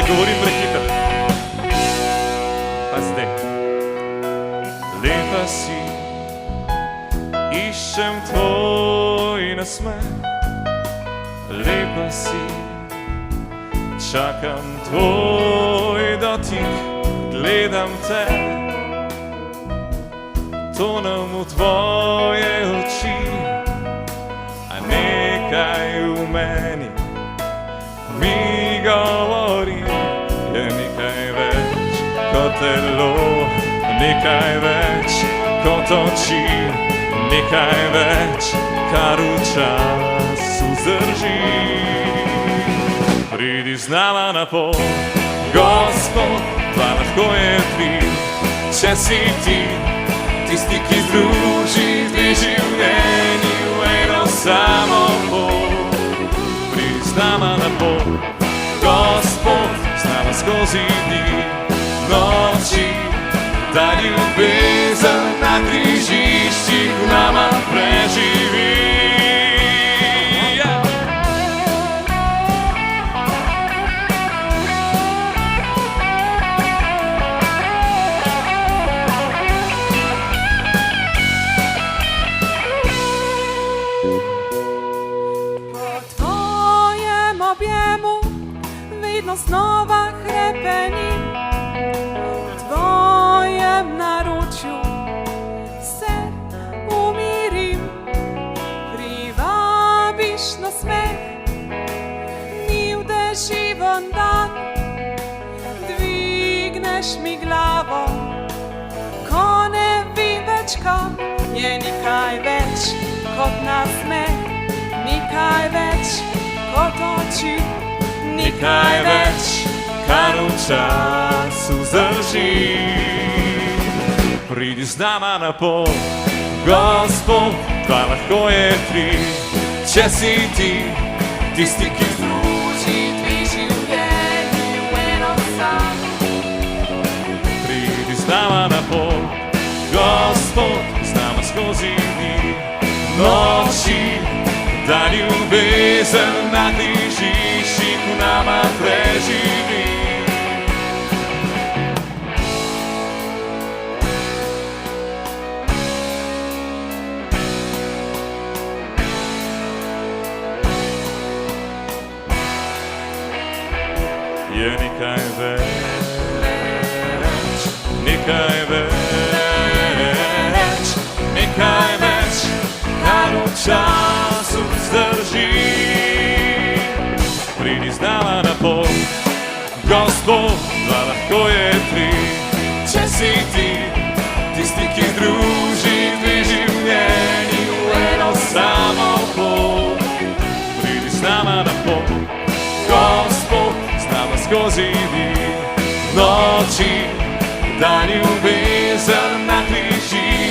govorim prehiter. Pa zdaj. Lepa si, iščem tvoj nasmeh. Lepa si, čakam tvoj dotik, gledam te, tonem v tvoje oči, a nekaj v meni mi govori, je nekaj več kot telo, nekaj več kot oči, nekaj več, kar v času zdrži. Pridi z nama na pot, Gospod, pa lahko je tri, če si ti tisti, ki združi dve življenji v eno samo pot. Pridi z nama na pot, Gospod, z nama skozi dni, noči, da ljubezen na križiščih v nama preživi. Vedno znova hrepenim, v tvojem naročju se umirim. Privabiš na smeh, ni v deževen dan, dvigneš mi glavo, ko ne vem več kam. Je nekaj več kot nasmeh, nekaj več kot oči, nekaj več, kar v času zdrži. Pridi z nama na pot, Gospod, pa lahko je tri, če si ti tisti, ki združi dve življenji v eno samo. Pridi z nama na pot, Gospod, z nama skozi dni, noči, da ljubezen na križiščih v nama preživi. Je nekaj več, nekaj več, nekaj več, kar v času zdrži. Pridi z nama na pot, Gospod, pa lahko je tri, če si ti tisti, ki združi dve življenji v eno samo pot. Pridi z nama na pot, Gospod, z nama skozi dni, noči, da ljubezen na križiščih